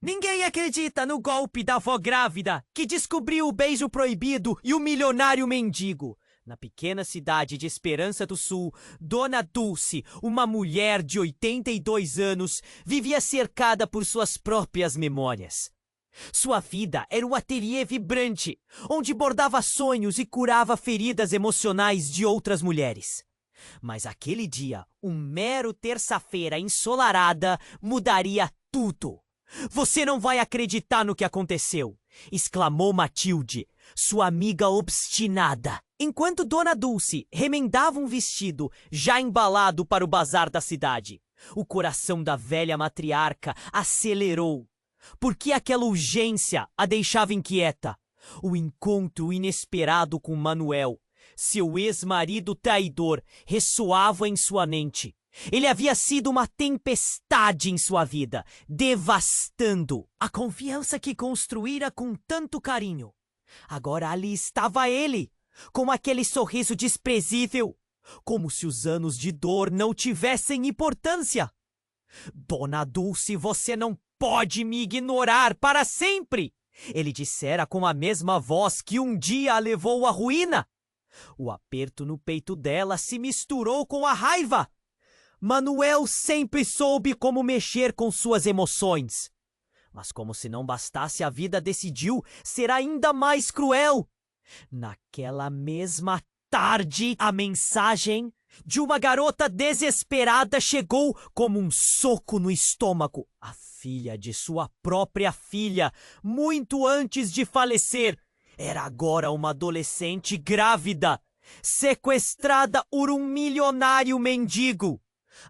Ninguém acredita no golpe da avó grávida que descobriu o beijo proibido e o milionário mendigo. Na pequena cidade de Esperança do Sul, Dona Dulce, uma mulher de 82 anos, vivia cercada por suas próprias memórias. Sua vida era um ateliê vibrante, onde bordava sonhos e curava feridas emocionais de outras mulheres. Mas aquele dia, um mero terça-feira ensolarada, mudaria tudo. "Você não vai acreditar no que aconteceu!" exclamou Matilde, sua amiga obstinada, enquanto Dona Dulce remendava um vestido já embalado para o bazar da cidade. O coração da velha matriarca acelerou. Por que aquela urgência a deixava inquieta? O encontro inesperado com Manuel, seu ex-marido traidor, ressoava em sua mente. Ele havia sido uma tempestade em sua vida, devastando a confiança que construíra com tanto carinho. Agora ali estava ele, com aquele sorriso desprezível, como se os anos de dor não tivessem importância. "Dona Dulce, você não pode me ignorar para sempre!" ele dissera com a mesma voz que um dia a levou à ruína. O aperto no peito dela se misturou com a raiva. Manuel sempre soube como mexer com suas emoções. Mas como se não bastasse, a vida decidiu ser ainda mais cruel. Naquela mesma tarde, a mensagem de uma garota desesperada chegou como um soco no estômago. A filha de sua própria filha, muito antes de falecer, era agora uma adolescente grávida, sequestrada por um milionário mendigo.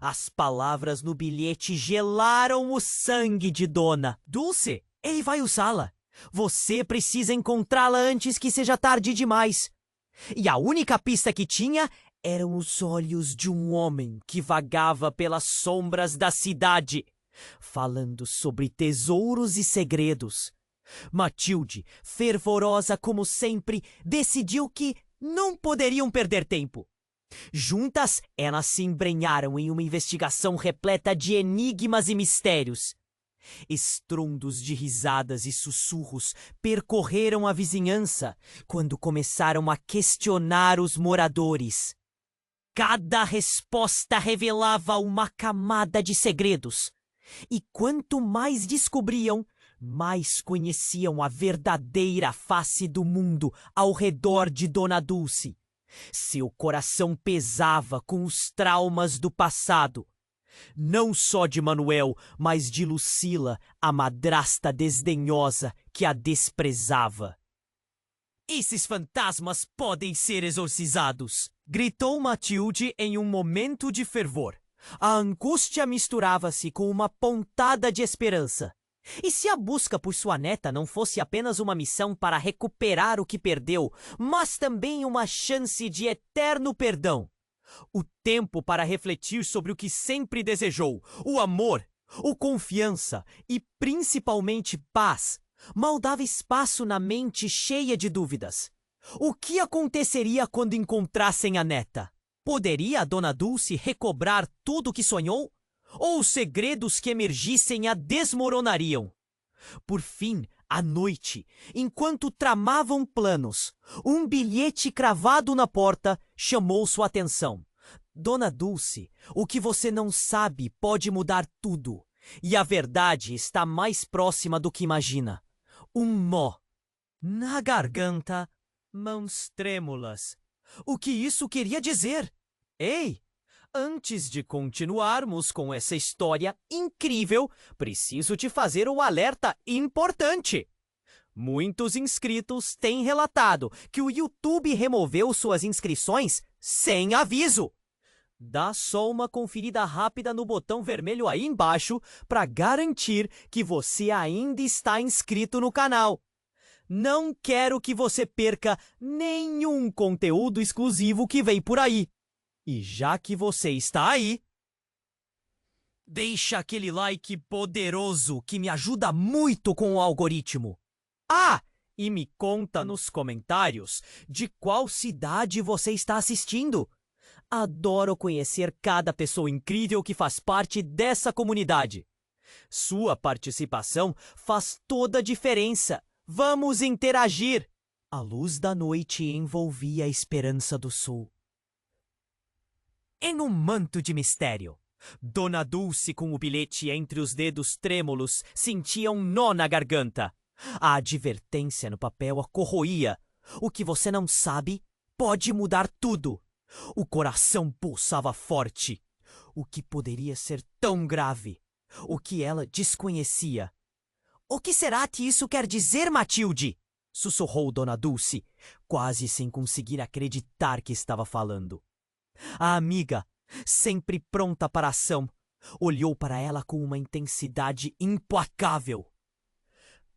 As palavras no bilhete gelaram o sangue de Dona Dulce. "Ele vai usá-la. Você precisa encontrá-la antes que seja tarde demais." E a única pista que tinha eram os olhos de um homem que vagava pelas sombras da cidade, falando sobre tesouros e segredos. Matilde, fervorosa como sempre, decidiu que não poderiam perder tempo. Juntas, elas se embrenharam em uma investigação repleta de enigmas e mistérios. Estrondos de risadas e sussurros percorreram a vizinhança quando começaram a questionar os moradores. Cada resposta revelava uma camada de segredos. E quanto mais descobriam, mais conheciam a verdadeira face do mundo ao redor de Dona Dulce. Seu coração pesava com os traumas do passado. Não só de Manuel, mas de Lucila, a madrasta desdenhosa que a desprezava. "Esses fantasmas podem ser exorcizados!" gritou Matilde em um momento de fervor. A angústia misturava-se com uma pontada de esperança. E se a busca por sua neta não fosse apenas uma missão para recuperar o que perdeu, mas também uma chance de eterno perdão? O tempo para refletir sobre o que sempre desejou, o amor, o confiança e principalmente paz, mal dava espaço na mente cheia de dúvidas. O que aconteceria quando encontrassem a neta? Poderia a Dona Dulce recobrar tudo o que sonhou? Ou os segredos que emergissem a desmoronariam? Por fim, à noite, enquanto tramavam planos, um bilhete cravado na porta chamou sua atenção. "Dona Dulce, o que você não sabe pode mudar tudo, e a verdade está mais próxima do que imagina." Um nó na garganta, mãos trêmulas. O que isso queria dizer? Ei! Antes de continuarmos com essa história incrível, preciso te fazer um alerta importante. Muitos inscritos têm relatado que o YouTube removeu suas inscrições sem aviso. Dá só uma conferida rápida no botão vermelho aí embaixo para garantir que você ainda está inscrito no canal. Não quero que você perca nenhum conteúdo exclusivo que vem por aí. E já que você está aí, deixa aquele like poderoso que me ajuda muito com o algoritmo. Ah, e me conta nos comentários de qual cidade você está assistindo. Adoro conhecer cada pessoa incrível que faz parte dessa comunidade. Sua participação faz toda a diferença. Vamos interagir! A luz da noite envolvia a esperança do sul. Em um manto de mistério, Dona Dulce, com o bilhete entre os dedos trêmulos, sentia um nó na garganta. A advertência no papel a corroía. O que você não sabe pode mudar tudo. O coração pulsava forte. O que poderia ser tão grave? O que ela desconhecia? O que será que isso quer dizer, Matilde? Sussurrou Dona Dulce, quase sem conseguir acreditar que estava falando. A amiga, sempre pronta para a ação, olhou para ela com uma intensidade implacável.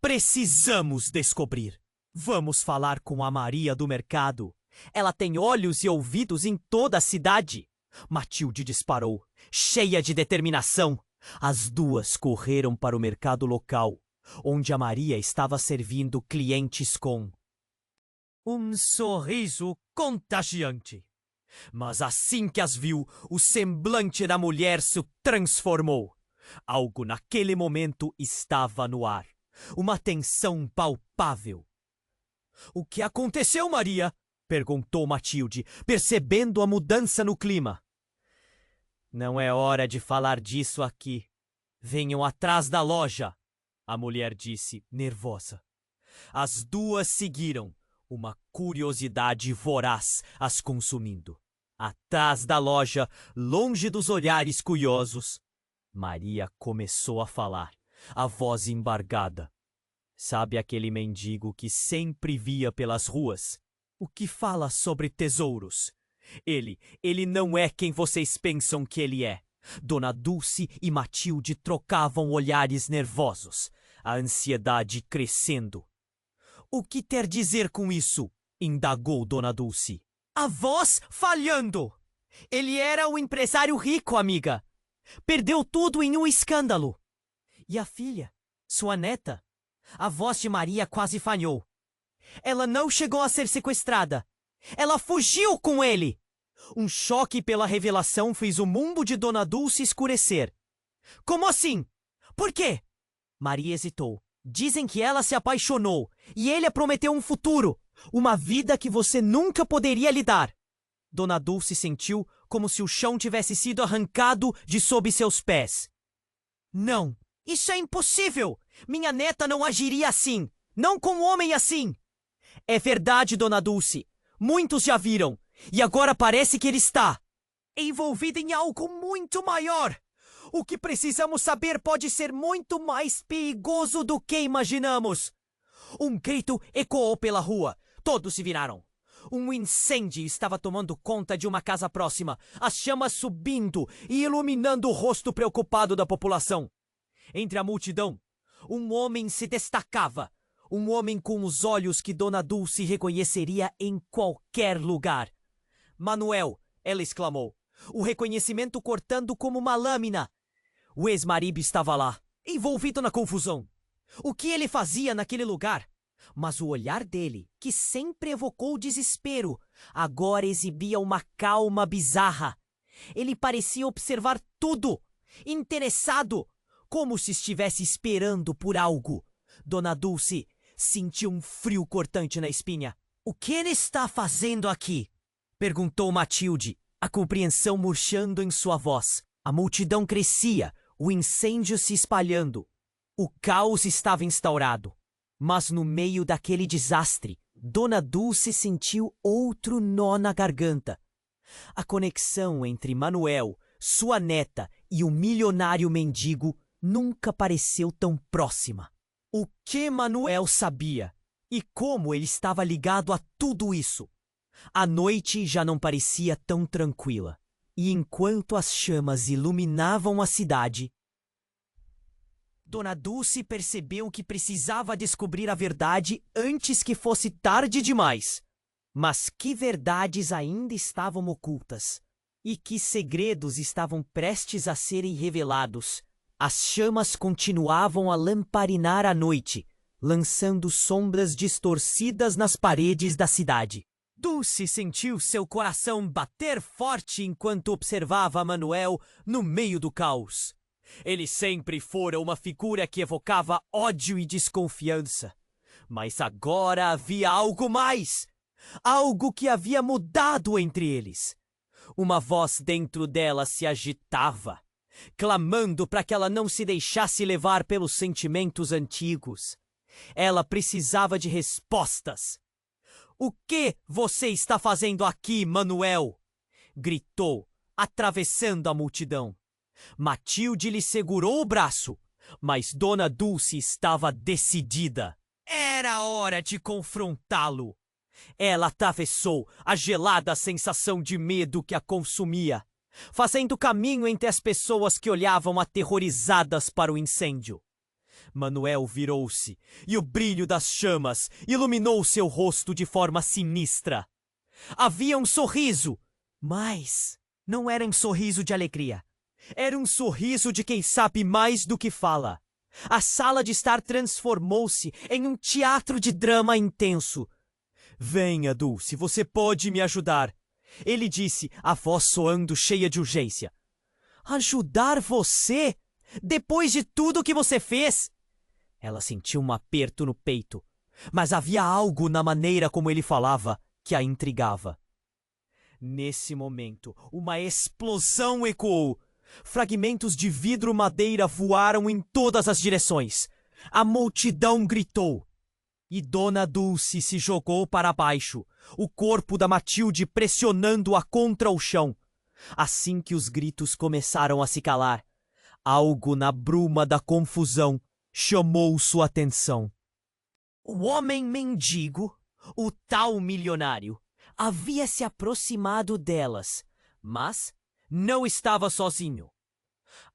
Precisamos descobrir. Vamos falar com a Maria do mercado. Ela tem olhos e ouvidos em toda a cidade. Matilde disparou, cheia de determinação. As duas correram para o mercado local, onde a Maria estava servindo clientes com um sorriso contagiante. Mas assim que as viu, o semblante da mulher se transformou. Algo naquele momento estava no ar. Uma tensão palpável. O que aconteceu, Maria? Perguntou Matilde, percebendo a mudança no clima. Não é hora de falar disso aqui. Venham atrás da loja, a mulher disse, nervosa. As duas seguiram, uma curiosidade voraz as consumindo. Atrás da loja, longe dos olhares curiosos, Maria começou a falar, a voz embargada. Sabe aquele mendigo que sempre via pelas ruas? O que fala sobre tesouros? Ele não é quem vocês pensam que ele é. Dona Dulce e Matilde trocavam olhares nervosos, a ansiedade crescendo. O que quer dizer com isso? Indagou Dona Dulce. A voz falhando! Ele era um empresário rico, amiga. Perdeu tudo em um escândalo. E a filha, sua neta? A voz de Maria quase falhou. Ela não chegou a ser sequestrada. Ela fugiu com ele. Um choque pela revelação fez o mundo de Dona Dulce escurecer. Como assim? Por quê? Maria hesitou. Dizem que ela se apaixonou e ele a prometeu um futuro, uma vida que você nunca poderia lhe dar. Dona Dulce sentiu como se o chão tivesse sido arrancado de sob seus pés. Não, isso é impossível! Minha neta não agiria assim, não com um homem assim! É verdade, Dona Dulce. Muitos já viram, e agora parece que ele está envolvido em algo muito maior. O que precisamos saber pode ser muito mais perigoso do que imaginamos. Um grito ecoou pela rua. Todos se viraram. Um incêndio estava tomando conta de uma casa próxima, as chamas subindo e iluminando o rosto preocupado da população. Entre a multidão, um homem se destacava. Um homem com os olhos que Dona Dulce reconheceria em qualquer lugar. Manuel, ela exclamou, o reconhecimento cortando como uma lâmina. O ex-marido estava lá, envolvido na confusão. O que ele fazia naquele lugar? Mas o olhar dele, que sempre evocou desespero, agora exibia uma calma bizarra. Ele parecia observar tudo, interessado, como se estivesse esperando por algo. Dona Dulce sentiu um frio cortante na espinha. O que ele está fazendo aqui? Perguntou Matilde, a compreensão murchando em sua voz. A multidão crescia, o incêndio se espalhando. O caos estava instaurado. Mas no meio daquele desastre, Dona Dulce sentiu outro nó na garganta. A conexão entre Manuel, sua neta e o milionário mendigo nunca pareceu tão próxima. O que Manuel sabia e como ele estava ligado a tudo isso? A noite já não parecia tão tranquila. E enquanto as chamas iluminavam a cidade, Dona Dulce percebeu que precisava descobrir a verdade antes que fosse tarde demais. Mas que verdades ainda estavam ocultas? E que segredos estavam prestes a serem revelados? As chamas continuavam a lamparinar a noite, lançando sombras distorcidas nas paredes da cidade. Dulce sentiu seu coração bater forte enquanto observava Manuel no meio do caos. Ele sempre fora uma figura que evocava ódio e desconfiança. Mas agora havia algo mais. Algo que havia mudado entre eles. Uma voz dentro dela se agitava, clamando para que ela não se deixasse levar pelos sentimentos antigos. Ela precisava de respostas. "O que você está fazendo aqui, Manuel?" gritou, atravessando a multidão. Matilde lhe segurou o braço, mas Dona Dulce estava decidida. Era hora de confrontá-lo. Ela atravessou a gelada sensação de medo que a consumia, fazendo caminho entre as pessoas que olhavam aterrorizadas para o incêndio. Manuel virou-se e o brilho das chamas iluminou seu rosto de forma sinistra. Havia um sorriso, mas não era um sorriso de alegria. Era um sorriso de quem sabe mais do que fala. A sala de estar transformou-se em um teatro de drama intenso. "Venha, Dulce, você pode me ajudar", ele disse, a voz soando cheia de urgência. "Ajudar você? Depois de tudo que você fez?" Ela sentiu um aperto no peito, mas havia algo na maneira como ele falava que a intrigava. Nesse momento, uma explosão ecoou. Fragmentos de vidro-madeira voaram em todas as direções. A multidão gritou. E Dona Dulce se jogou para baixo, o corpo da Matilde pressionando-a contra o chão. Assim que os gritos começaram a se calar, algo na bruma da confusão chamou sua atenção. O homem mendigo, o tal milionário, havia se aproximado delas, mas não estava sozinho.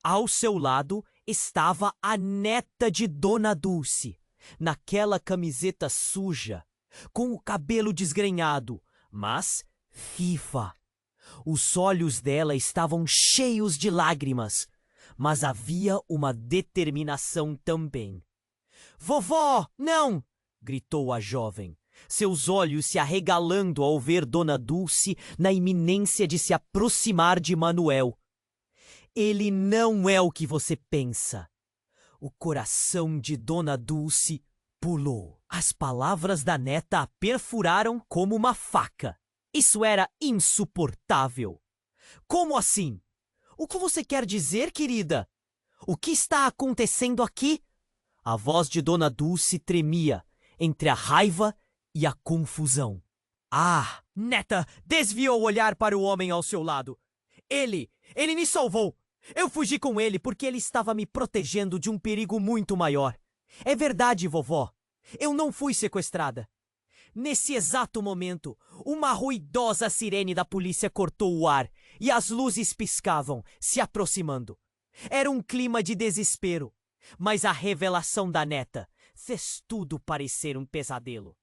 Ao seu lado estava a neta de Dona Dulce, naquela camiseta suja, com o cabelo desgrenhado, mas viva. Os olhos dela estavam cheios de lágrimas, mas havia uma determinação também. "Vovó, não!" gritou a jovem, seus olhos se arregalando ao ver Dona Dulce na iminência de se aproximar de Manuel. "Ele não é o que você pensa." O coração de Dona Dulce pulou. As palavras da neta a perfuraram como uma faca. Isso era insuportável. "Como assim? O que você quer dizer, querida? O que está acontecendo aqui?" A voz de Dona Dulce tremia entre a raiva e a confusão. "Ah!" Neta desviou o olhar para o homem ao seu lado. Ele me salvou. Eu fugi com ele porque ele estava me protegendo de um perigo muito maior. É verdade, vovó. Eu não fui sequestrada." Nesse exato momento, uma ruidosa sirene da polícia cortou o ar e as luzes piscavam, se aproximando. Era um clima de desespero, mas a revelação da neta fez tudo parecer um pesadelo.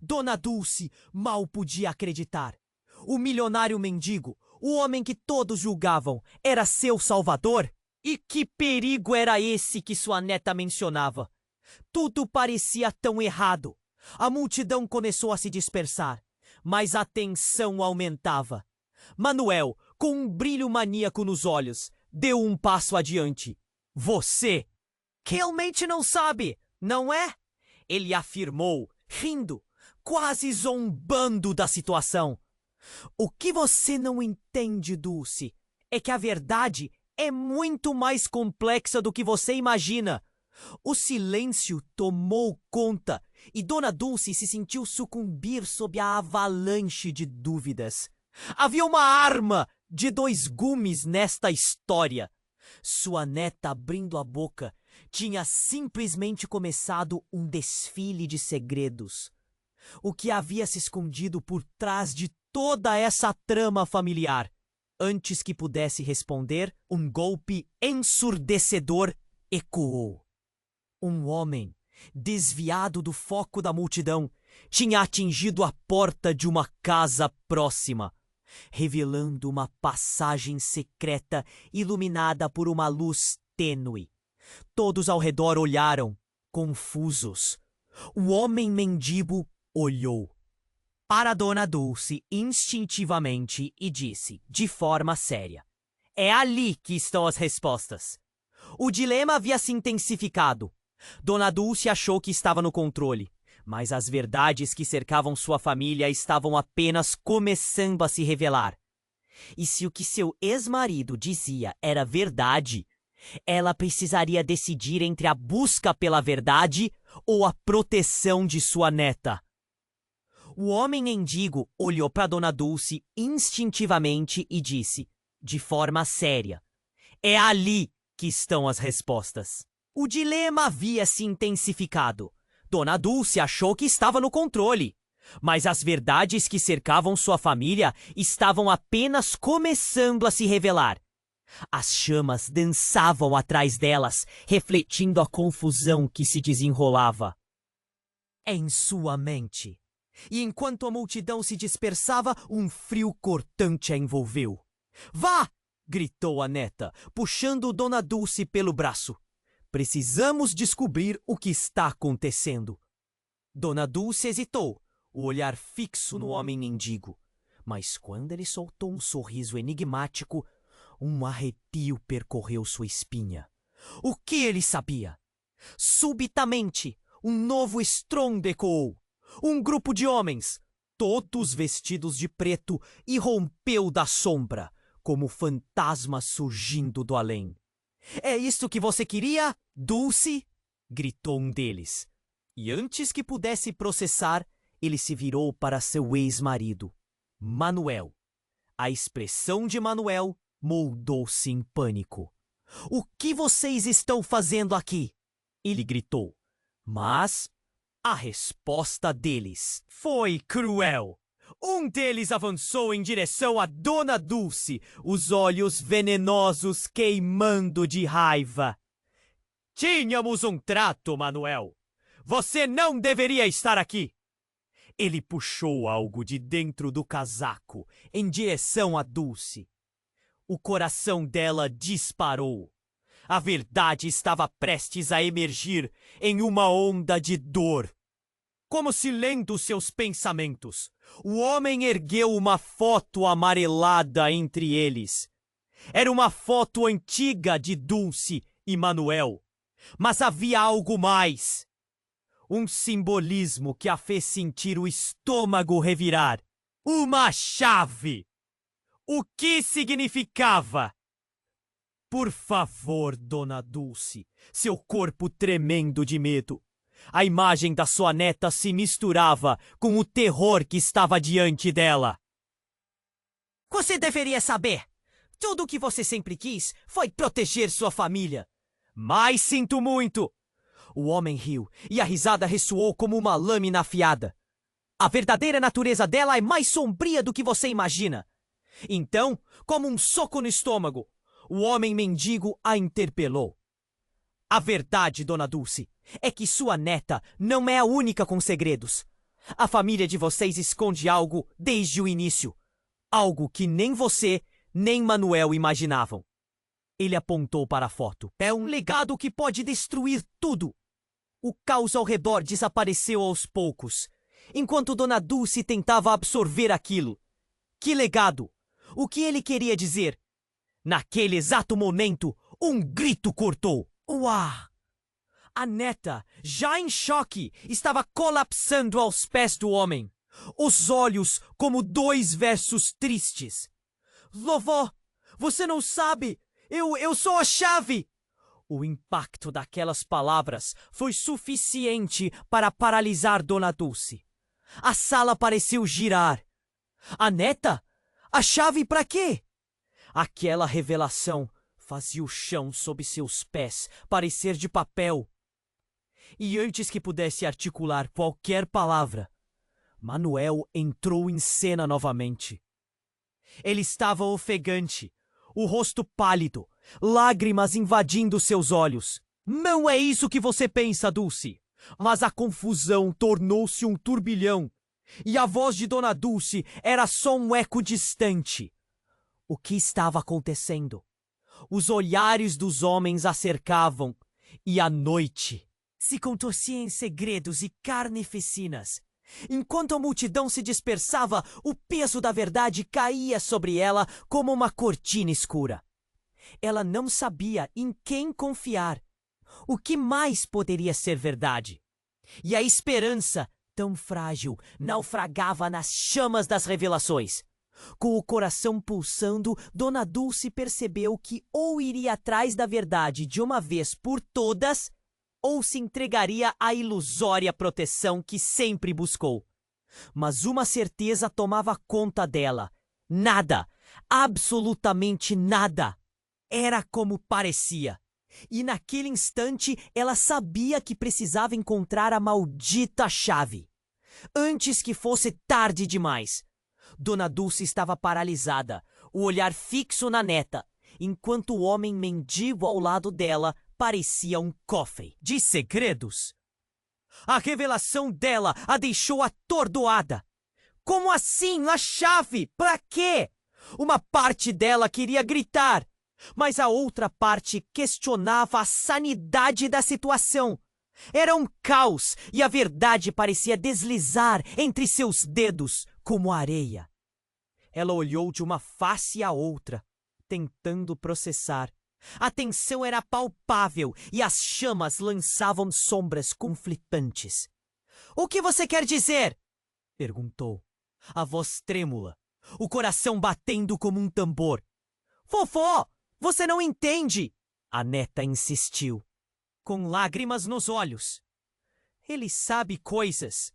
Dona Dulce mal podia acreditar. O milionário mendigo, o homem que todos julgavam, era seu salvador? E que perigo era esse que sua neta mencionava? Tudo parecia tão errado. A multidão começou a se dispersar, mas a tensão aumentava. Manuel, com um brilho maníaco nos olhos, deu um passo adiante. "Você realmente não sabe, não é?" ele afirmou, rindo, quase zombando da situação. "O que você não entende, Dulce, é que a verdade é muito mais complexa do que você imagina." O silêncio tomou conta e Dona Dulce se sentiu sucumbir sob a avalanche de dúvidas. Havia uma arma de 2 gumes nesta história. Sua neta, abrindo a boca, tinha simplesmente começado um desfile de segredos. O que havia se escondido por trás de toda essa trama familiar? Antes que pudesse responder, um golpe ensurdecedor ecoou. Um homem, desviado do foco da multidão, tinha atingido a porta de uma casa próxima, revelando uma passagem secreta iluminada por uma luz tênue. Todos ao redor olharam, confusos. O homem mendigo olhou para Dona Dulce instintivamente e disse, de forma séria: "É ali que estão as respostas. O dilema havia se intensificado. Dona Dulce achou que estava no controle, mas as verdades que cercavam sua família estavam apenas começando a se revelar. E se o que seu ex-marido dizia era verdade, ela precisaria decidir entre a busca pela verdade ou a proteção de sua neta. O homem mendigo olhou para Dona Dulce instintivamente e disse, de forma séria: "É ali que estão as respostas." O dilema havia se intensificado. Dona Dulce achou que estava no controle, mas as verdades que cercavam sua família estavam apenas começando a se revelar. As chamas dançavam atrás delas, refletindo a confusão que se desenrolava em sua mente. E enquanto a multidão se dispersava, um frio cortante a envolveu. "Vá!" gritou a neta, puxando Dona Dulce pelo braço. "Precisamos descobrir o que está acontecendo." Dona Dulce hesitou, o olhar fixo no homem mendigo. Mas quando ele soltou um sorriso enigmático, um arrepio percorreu sua espinha. O que ele sabia? Subitamente, um novo estrondo ecoou. Um grupo de homens, todos vestidos de preto, irrompeu da sombra, como fantasmas surgindo do além. "É isso que você queria, Dulce?" gritou um deles. E antes que pudesse processar, ele se virou para seu ex-marido, Manuel. A expressão de Manuel moldou-se em pânico. "O que vocês estão fazendo aqui?" ele gritou. Mas a resposta deles foi cruel. Um deles avançou em direção a Dona Dulce, os olhos venenosos queimando de raiva. "Tínhamos um trato, Manuel. Você não deveria estar aqui." Ele puxou algo de dentro do casaco em direção a Dulce. O coração dela disparou. A verdade estava prestes a emergir em uma onda de dor. Como se lendo seus pensamentos, o homem ergueu uma foto amarelada entre eles. Era uma foto antiga de Dulce e Manuel. Mas havia algo mais. Um simbolismo que a fez sentir o estômago revirar. Uma chave! O que significava? "Por favor, Dona Dulce", seu corpo tremendo de medo. A imagem da sua neta se misturava com o terror que estava diante dela. "Você deveria saber. Tudo o que você sempre quis foi proteger sua família." "Mas sinto muito." O homem riu e a risada ressoou como uma lâmina afiada. "A verdadeira natureza dela é mais sombria do que você imagina." Então, como um soco no estômago, o homem mendigo a interpelou. "A verdade, Dona Dulce, é que sua neta não é a única com segredos. A família de vocês esconde algo desde o início. Algo que nem você, nem Manuel imaginavam." Ele apontou para a foto. "É um legado que pode destruir tudo." O caos ao redor desapareceu aos poucos, enquanto Dona Dulce tentava absorver aquilo. Que legado? O que ele queria dizer? Naquele exato momento, um grito cortou. Uau! A neta, já em choque, estava colapsando aos pés do homem. Os olhos como dois versos tristes. "Vovó, você não sabe! Eu sou a chave!" O impacto daquelas palavras foi suficiente para paralisar Dona Dulce. A sala pareceu girar. A neta? A chave para quê? Aquela revelação fazia o chão sob seus pés parecer de papel. E antes que pudesse articular qualquer palavra, Manuel entrou em cena novamente. Ele estava ofegante, o rosto pálido, lágrimas invadindo seus olhos. "Não é isso que você pensa, Dulce." Mas a confusão tornou-se um turbilhão, e a voz de Dona Dulce era só um eco distante. O que estava acontecendo? Os olhares dos homens a cercavam, e a noite se contorcia em segredos e carnificinas. Enquanto a multidão se dispersava, o peso da verdade caía sobre ela como uma cortina escura. Ela não sabia em quem confiar. O que mais poderia ser verdade? E a esperança, tão frágil, naufragava nas chamas das revelações. Com o coração pulsando, Dona Dulce percebeu que ou iria atrás da verdade de uma vez por todas, ou se entregaria à ilusória proteção que sempre buscou. Mas uma certeza tomava conta dela. Nada, absolutamente nada, era como parecia. E naquele instante ela sabia que precisava encontrar a maldita chave. Antes que fosse tarde demais. Dona Dulce estava paralisada, o olhar fixo na neta, enquanto o homem mendigo ao lado dela parecia um cofre de segredos. A revelação dela a deixou atordoada. Como assim? A chave? Pra quê? Uma parte dela queria gritar, mas a outra parte questionava a sanidade da situação. Era um caos e a verdade parecia deslizar entre seus dedos como areia. Ela olhou de uma face à outra, tentando processar. A tensão era palpável e as chamas lançavam sombras conflitantes. "O que você quer dizer?" perguntou, a voz trêmula, o coração batendo como um tambor. "Vovó, você não entende!" a neta insistiu, com lágrimas nos olhos. "Ele sabe coisas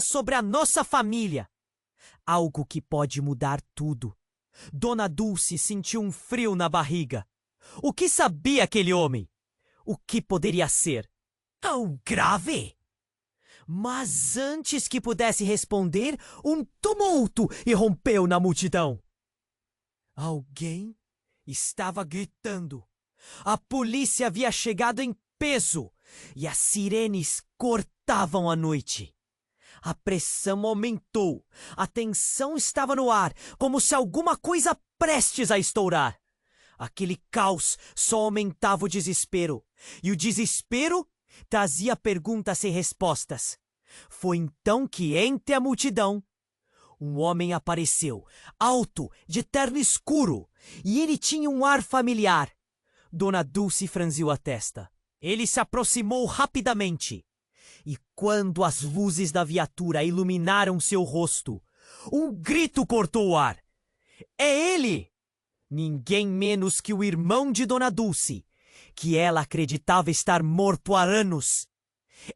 sobre a nossa família. Algo que pode mudar tudo." Dona Dulce sentiu um frio na barriga. O que sabia aquele homem? O que poderia ser? Tão grave? Mas antes que pudesse responder, um tumulto irrompeu na multidão. Alguém estava gritando. A polícia havia chegado em peso e as sirenes cortavam a noite. A pressão aumentou. A tensão estava no ar, como se alguma coisa prestes a estourar. Aquele caos só aumentava o desespero. E o desespero trazia perguntas sem respostas. Foi então que, entre a multidão, um homem apareceu, alto, de terno escuro, e ele tinha um ar familiar. Dona Dulce franziu a testa. Ele se aproximou rapidamente. E quando as luzes da viatura iluminaram seu rosto, um grito cortou o ar. É ele! Ninguém menos que o irmão de Dona Dulce, que ela acreditava estar morto há anos.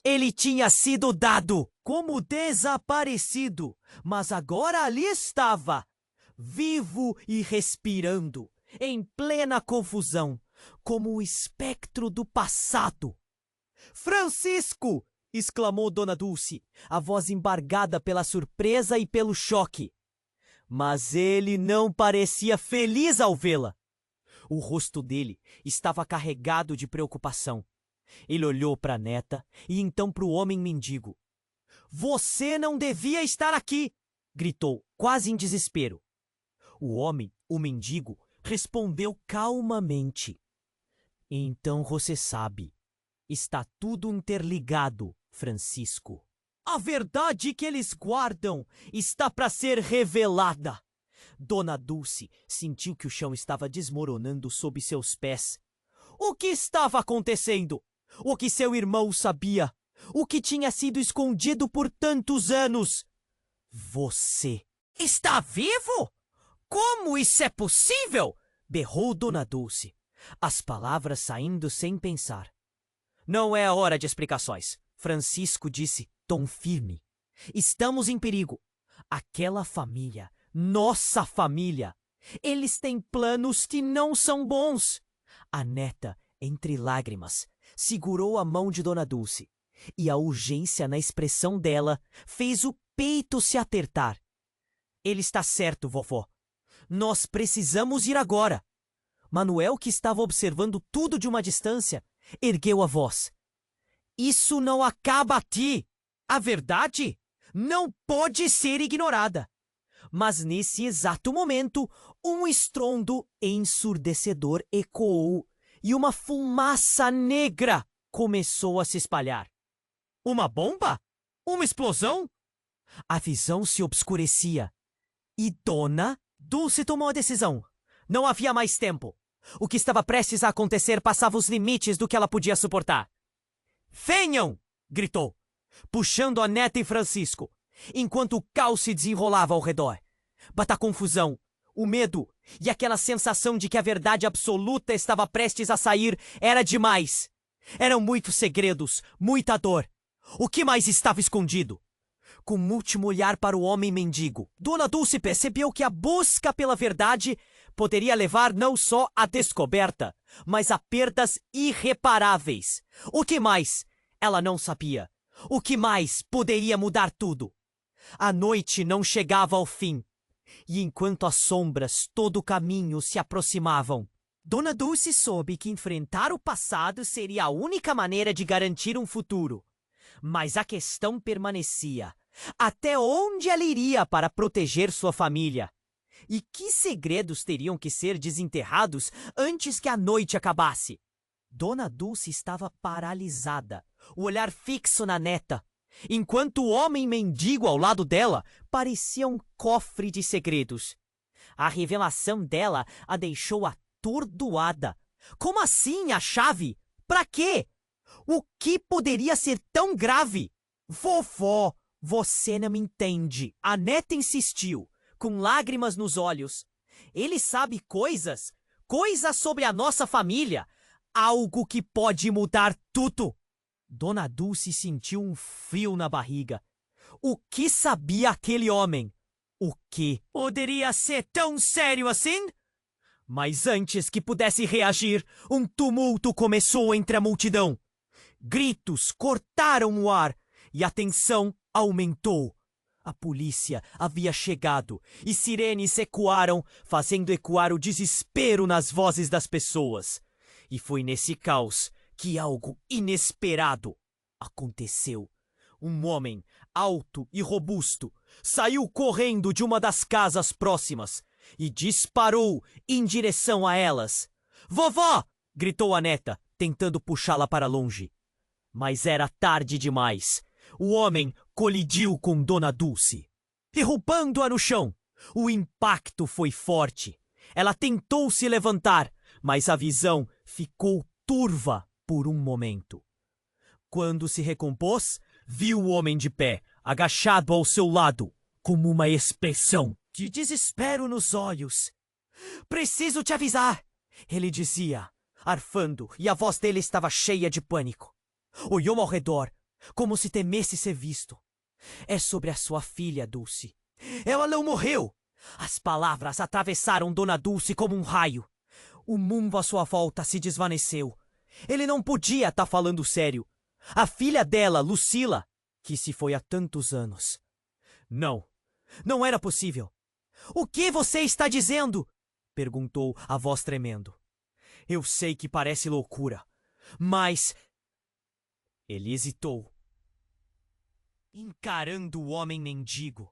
Ele tinha sido dado como desaparecido, mas agora ali estava, vivo e respirando, em plena confusão, como o espectro do passado. "Francisco!" exclamou Dona Dulce, a voz embargada pela surpresa e pelo choque. Mas ele não parecia feliz ao vê-la. O rosto dele estava carregado de preocupação. Ele olhou para a neta e então para o homem mendigo. "Você não devia estar aqui!" gritou, quase em desespero. O homem, o mendigo, respondeu calmamente. "Então você sabe. Está tudo interligado, Francisco. A verdade que eles guardam está para ser revelada." Dona Dulce sentiu que o chão estava desmoronando sob seus pés. O que estava acontecendo? O que seu irmão sabia? O que tinha sido escondido por tantos anos? "Você está vivo? Como isso é possível?" berrou Dona Dulce, as palavras saindo sem pensar. "Não é a hora de explicações", Francisco disse, tom firme. "Estamos em perigo. Aquela família, nossa família, eles têm planos que não são bons." A neta, entre lágrimas, segurou a mão de Dona Dulce, e a urgência na expressão dela fez o peito se apertar. "Ele está certo, vovó. Nós precisamos ir agora." Manuel, que estava observando tudo de uma distância, ergueu a voz. "Isso não acaba aqui. A verdade não pode ser ignorada." Mas nesse exato momento, um estrondo ensurdecedor ecoou e uma fumaça negra começou a se espalhar. Uma bomba? Uma explosão? A visão se obscurecia. E Dona Dulce tomou a decisão. Não havia mais tempo. O que estava prestes a acontecer passava os limites do que ela podia suportar. Venham! Gritou, puxando a neta e Francisco, enquanto o caos se desenrolava ao redor. Mas a confusão, o medo e aquela sensação de que a verdade absoluta estava prestes a sair era demais. Eram muitos segredos, muita dor. O que mais estava escondido? Com um último olhar para o homem mendigo, Dona Dulce percebeu que a busca pela verdade poderia levar não só à descoberta, mas a perdas irreparáveis. O que mais? Ela não sabia. O que mais poderia mudar tudo? A noite não chegava ao fim, e enquanto as sombras todo o caminho se aproximavam, Dona Dulce soube que enfrentar o passado seria a única maneira de garantir um futuro. Mas a questão permanecia. Até onde ela iria para proteger sua família? E que segredos teriam que ser desenterrados antes que a noite acabasse? Dona Dulce estava paralisada, o olhar fixo na neta, enquanto o homem mendigo ao lado dela parecia um cofre de segredos. A revelação dela a deixou atordoada. Como assim a chave? Pra quê? O que poderia ser tão grave? Vovó, você não me entende. A neta insistiu, com lágrimas nos olhos. Ele sabe coisas sobre a nossa família. Algo que pode mudar tudo. Dona Dulce sentiu um frio na barriga. O que sabia aquele homem? O que poderia ser tão sério assim? Mas antes que pudesse reagir, um tumulto começou entre a multidão. Gritos cortaram o ar e a tensão aumentou. A polícia havia chegado e sirenes ecoaram, fazendo ecoar o desespero nas vozes das pessoas. E foi nesse caos que algo inesperado aconteceu. Um homem alto e robusto saiu correndo de uma das casas próximas e disparou em direção a elas. Vovó! Gritou a neta, tentando puxá-la para longe. Mas era tarde demais. O homem colidiu com Dona Dulce, derrubando-a no chão. O impacto foi forte. Ela tentou se levantar, mas a visão ficou turva por um momento. Quando se recompôs, viu o homem de pé, agachado ao seu lado, com uma expressão de desespero nos olhos. Preciso te avisar, ele dizia, arfando, e a voz dele estava cheia de pânico. Olhou ao redor, como se temesse ser visto. É sobre a sua filha, Dulce. Ela não morreu! As palavras atravessaram Dona Dulce como um raio. O mundo à sua volta se desvaneceu. Ele não podia estar falando sério. A filha dela, Lucila, que se foi há tantos anos. Não era possível. O que você está dizendo? Perguntou, a voz tremendo. Eu sei que parece loucura, mas... Ele hesitou, encarando o homem mendigo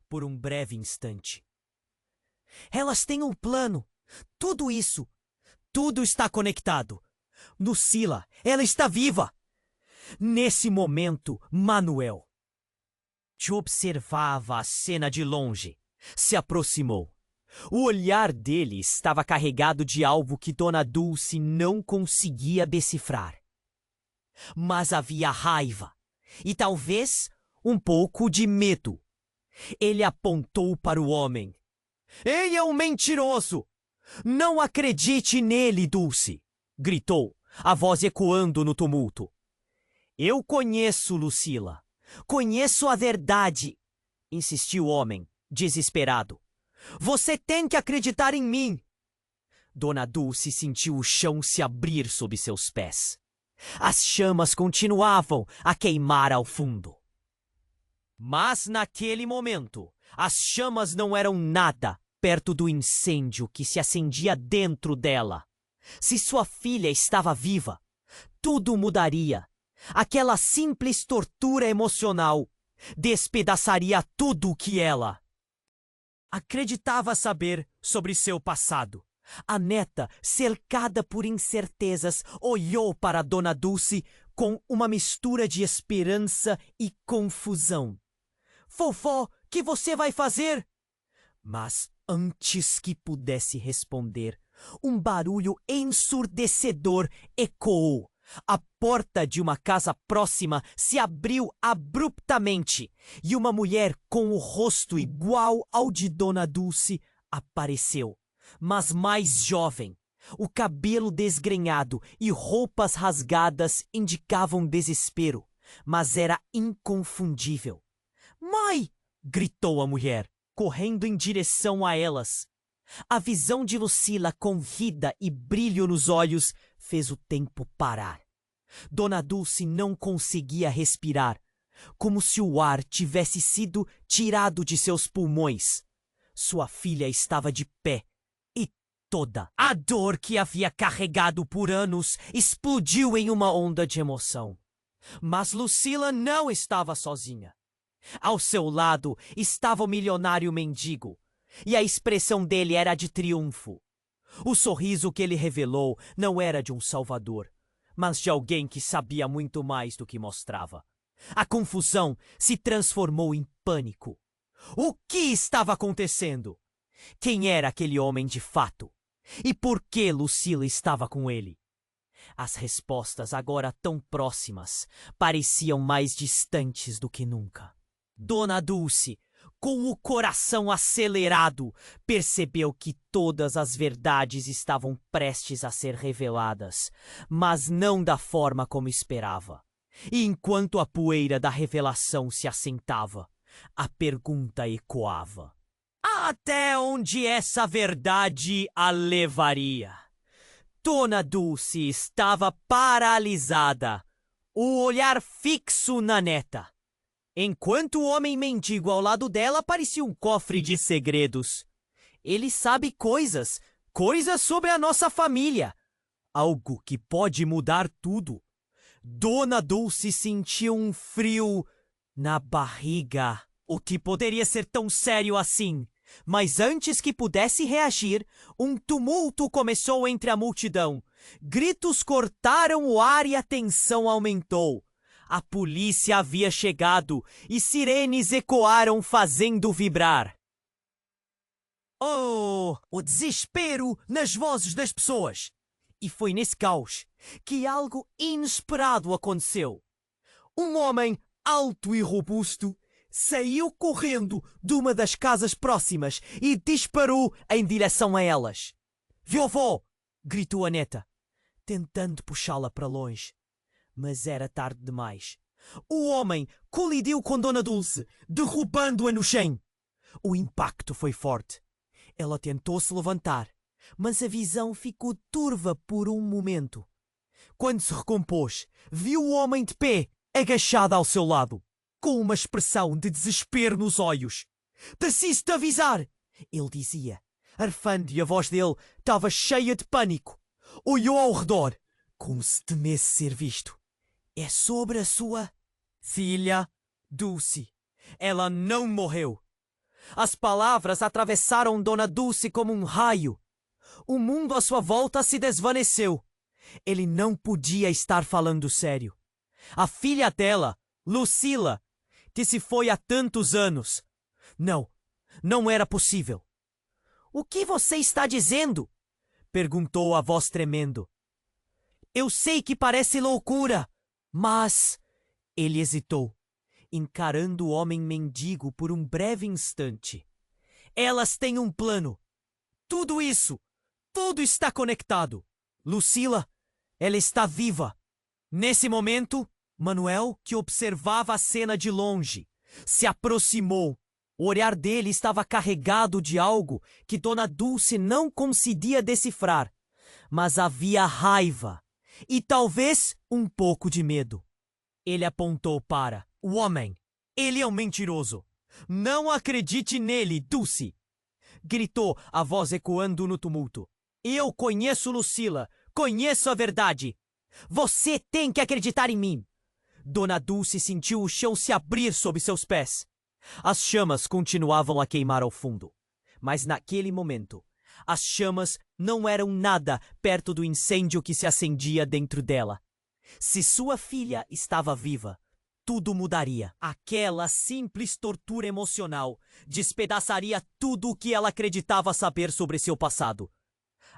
por um breve instante. Elas têm um plano. Tudo isso. Tudo está conectado. Lucila, ela está viva. Nesse momento, Manuel te observava a cena de longe. Se aproximou. O olhar dele estava carregado de algo que Dona Dulce não conseguia decifrar. Mas havia raiva e talvez um pouco de medo. Ele apontou para o homem. Ele é um mentiroso! Não acredite nele, Dulce! Gritou, a voz ecoando no tumulto. Eu conheço Lucila. Conheço a verdade, insistiu o homem, desesperado. Você tem que acreditar em mim. Dona Dulce sentiu o chão se abrir sob seus pés. As chamas continuavam a queimar ao fundo. Mas naquele momento, as chamas não eram nada perto do incêndio que se acendia dentro dela. Se sua filha estava viva, tudo mudaria. Aquela simples tortura emocional despedaçaria tudo o que ela acreditava saber sobre seu passado. A neta, cercada por incertezas, olhou para Dona Dulce com uma mistura de esperança e confusão. Vovó, que você vai fazer? Mas antes que pudesse responder, Um barulho ensurdecedor ecoou. A porta de uma casa próxima se abriu abruptamente e uma mulher com o rosto igual ao de Dona Dulce apareceu, mas mais jovem. O cabelo desgrenhado e roupas rasgadas indicavam desespero, mas era inconfundível. "Mãe!" gritou a mulher, correndo em direção a elas. A visão de Lucila com vida e brilho nos olhos fez o tempo parar. Dona Dulce não conseguia respirar, como se o ar tivesse sido tirado de seus pulmões. Sua filha estava de pé e toda a dor que havia carregado por anos explodiu em uma onda de emoção. Mas Lucila não estava sozinha. Ao seu lado estava o milionário mendigo, e a expressão dele era de triunfo. O sorriso que ele revelou não era de um salvador, mas de alguém que sabia muito mais do que mostrava. A confusão se transformou em pânico. O que estava acontecendo? Quem era aquele homem de fato? E por que Lucila estava com ele? As respostas, agora tão próximas, pareciam mais distantes do que nunca. Dona Dulce, com o coração acelerado, percebeu que todas as verdades estavam prestes a ser reveladas, mas não da forma como esperava. E enquanto a poeira da revelação se assentava, a pergunta ecoava: até onde essa verdade a levaria? Dona Dulce estava paralisada, o olhar fixo na neta, enquanto o homem mendigo ao lado dela parecia um cofre de segredos. Ele sabe coisas sobre a nossa família, algo que pode mudar tudo. Dona Dulce sentiu um frio na barriga. O que poderia ser tão sério assim? Mas antes que pudesse reagir, um tumulto começou entre a multidão. Gritos cortaram o ar e a tensão aumentou. A polícia havia chegado e sirenes ecoaram fazendo vibrar. Oh, o desespero nas vozes das pessoas! E foi nesse caos que algo inesperado aconteceu. Um homem alto e robusto saiu correndo de uma das casas próximas e disparou em direção a elas. "Vovó!" gritou a neta, tentando puxá-la para longe. Mas era tarde demais. O homem colidiu com Dona Dulce, derrubando-a no chão. O impacto foi forte. Ela tentou se levantar, mas a visão ficou turva por um momento. Quando se recompôs, viu o homem de pé, agachado ao seu lado, com uma expressão de desespero nos olhos. "Preciso-te avisar!" ele dizia, arfando, e a voz dele estava cheia de pânico. Olhou ao redor, como se temesse ser visto. "É sobre a sua filha, Dulce. Ela não morreu." As palavras atravessaram Dona Dulce como um raio. O mundo à sua volta se desvaneceu. Ele não podia estar falando sério. A filha dela, Lucila, que se foi há tantos anos. Não era possível. "O que você está dizendo?" perguntou a voz tremendo. "Eu sei que parece loucura, mas..." Ele hesitou, encarando o homem mendigo por um breve instante. "Elas têm um plano. Tudo está conectado. Lucila, ela está viva." Nesse momento, Manuel, que observava a cena de longe, se aproximou. O olhar dele estava carregado de algo que Dona Dulce não conseguia decifrar, mas havia raiva e talvez um pouco de medo. Ele apontou para o homem. "Ele é um mentiroso. Não acredite nele, Dulce!" gritou, a voz ecoando no tumulto. "Eu conheço Lucila, conheço a verdade. Você tem que acreditar em mim." Dona Dulce sentiu o chão se abrir sob seus pés. As chamas continuavam a queimar ao fundo, mas naquele momento, as chamas não eram nada perto do incêndio que se acendia dentro dela. Se sua filha estava viva, tudo mudaria. Aquela simples tortura emocional despedaçaria tudo o que ela acreditava saber sobre seu passado.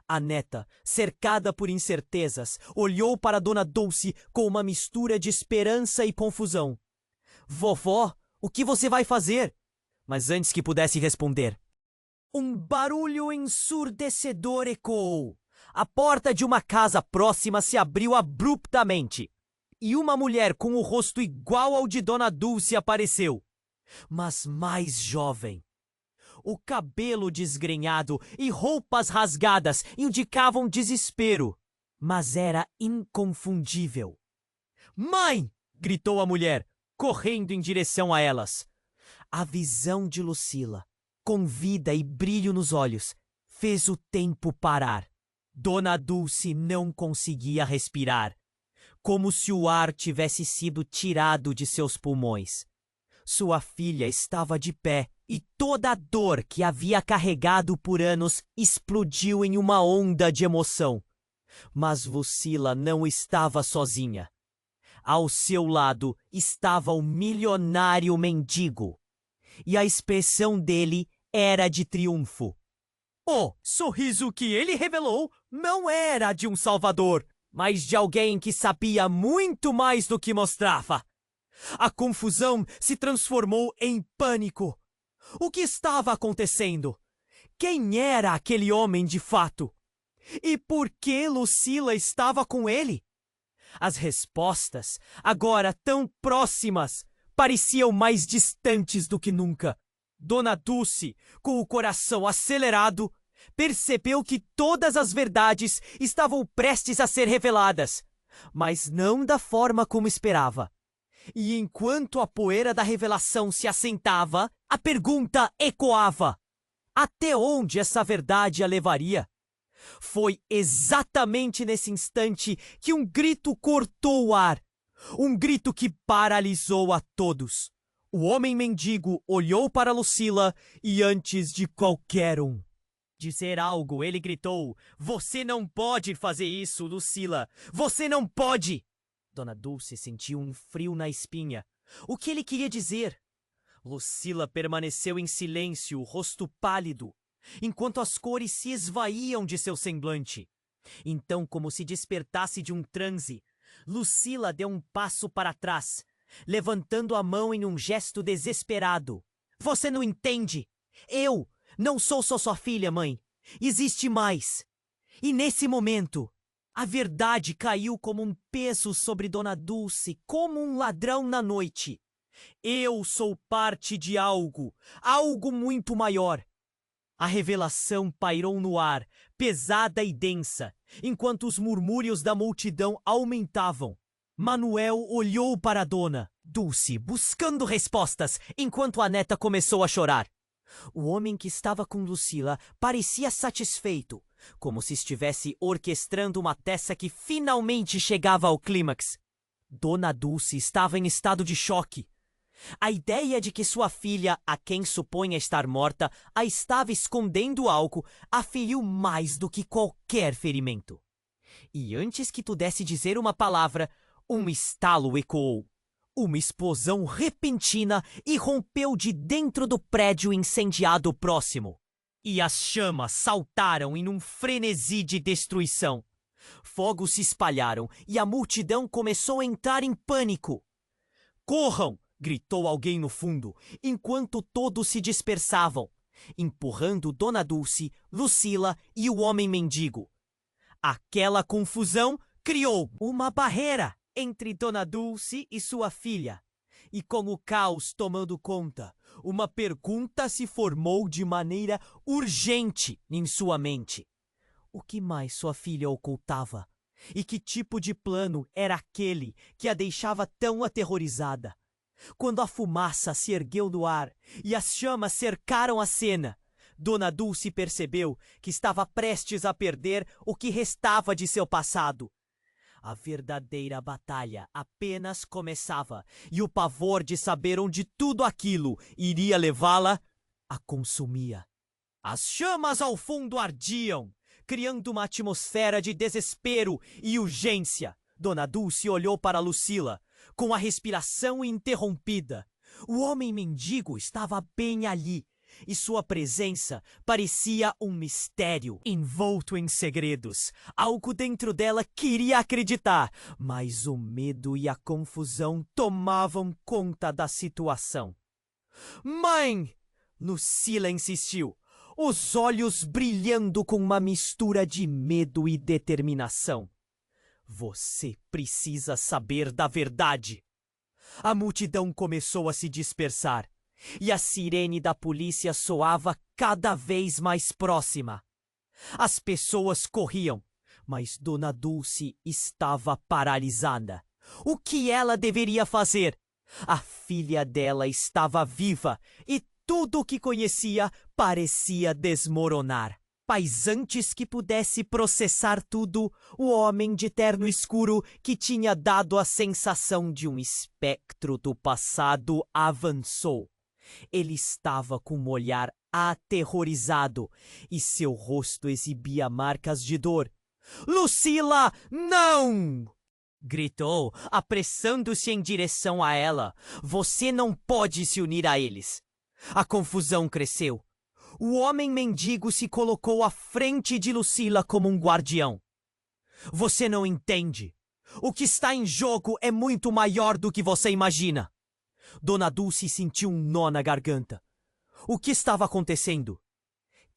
A neta, cercada por incertezas, olhou para Dona Dulce com uma mistura de esperança e confusão. Vovó, o que você vai fazer? Mas antes que pudesse responder, um barulho ensurdecedor ecoou. A porta de uma casa próxima se abriu abruptamente. E uma mulher com o rosto igual ao de Dona Dulce apareceu, mas mais jovem. O cabelo desgrenhado e roupas rasgadas indicavam desespero, mas era inconfundível. Mãe! Gritou a mulher, correndo em direção a elas. A visão de Lucila, com vida e brilho nos olhos, fez o tempo parar. Dona Dulce não conseguia respirar, como se o ar tivesse sido tirado de seus pulmões. Sua filha estava de pé e toda a dor que havia carregado por anos explodiu em uma onda de emoção. Mas Lucila não estava sozinha. Ao seu lado estava o milionário mendigo. E a expressão dele era de triunfo. O sorriso que ele revelou não era de um salvador, mas de alguém que sabia muito mais do que mostrava. A confusão se transformou em pânico. O que estava acontecendo? Quem era aquele homem de fato? E por que Lucila estava com ele? As respostas, agora tão próximas, pareciam mais distantes do que nunca. Dona Dulce, com o coração acelerado, percebeu que todas as verdades estavam prestes a ser reveladas, mas não da forma como esperava. E enquanto a poeira da revelação se assentava, a pergunta ecoava: até onde essa verdade a levaria? Foi exatamente nesse instante que um grito cortou o ar. Um grito que paralisou a todos. O homem mendigo olhou para Lucila e, antes de qualquer um dizer algo, ele gritou: você não pode fazer isso, Lucila! Você não pode! Dona Dulce sentiu um frio na espinha. O que ele queria dizer? Lucila permaneceu em silêncio, o rosto pálido, enquanto as cores se esvaíam de seu semblante. Então, como se despertasse de um transe, Lucila deu um passo para trás, levantando a mão em um gesto desesperado. Você não entende? Eu não sou só sua filha, mãe. Existe mais. E nesse momento, a verdade caiu como um peso sobre Dona Dulce, como um ladrão na noite. Eu sou parte de algo muito maior. A revelação pairou no ar, pesada e densa, enquanto os murmúrios da multidão aumentavam. Manuel olhou para a Dona Dulce, buscando respostas, enquanto a neta começou a chorar. O homem que estava com Lucila parecia satisfeito, como se estivesse orquestrando uma peça que finalmente chegava ao clímax. Dona Dulce estava em estado de choque. A ideia de que sua filha, a quem supunha estar morta, a estava escondendo algo, a feriu mais do que qualquer ferimento. E antes que pudesse dizer uma palavra, um estalo ecoou. Uma explosão repentina irrompeu de dentro do prédio incendiado próximo. E as chamas saltaram em um frenesi de destruição. Fogos se espalharam e a multidão começou a entrar em pânico. Corram! Gritou alguém no fundo, enquanto todos se dispersavam, empurrando Dona Dulce, Lucila e o homem mendigo. Aquela confusão criou uma barreira entre Dona Dulce e sua filha. E com o caos tomando conta, uma pergunta se formou de maneira urgente em sua mente. O que mais sua filha ocultava? E que tipo de plano era aquele que a deixava tão aterrorizada? Quando a fumaça se ergueu no ar e as chamas cercaram a cena, Dona Dulce percebeu que estava prestes a perder o que restava de seu passado. A verdadeira batalha apenas começava e o pavor de saber onde tudo aquilo iria levá-la a consumia. As chamas ao fundo ardiam, criando uma atmosfera de desespero e urgência. Dona Dulce olhou para Lucila, com a respiração interrompida. O homem mendigo estava bem ali, e sua presença parecia um mistério envolto em segredos. Algo dentro dela queria acreditar, mas o medo e a confusão tomavam conta da situação. Mãe! Lucila insistiu, os olhos brilhando com uma mistura de medo e determinação. Você precisa saber da verdade. A multidão começou a se dispersar e a sirene da polícia soava cada vez mais próxima. As pessoas corriam, mas Dona Dulce estava paralisada. O que ela deveria fazer? A filha dela estava viva e tudo o que conhecia parecia desmoronar. Mas antes que pudesse processar tudo, o homem de terno escuro, que tinha dado a sensação de um espectro do passado, avançou. Ele estava com um olhar aterrorizado e seu rosto exibia marcas de dor. Lucila, não! Gritou, apressando-se em direção a ela. Você não pode se unir a eles. A confusão cresceu. O homem mendigo se colocou à frente de Lucila como um guardião. Você não entende. O que está em jogo é muito maior do que você imagina. Dona Dulce sentiu um nó na garganta. O que estava acontecendo?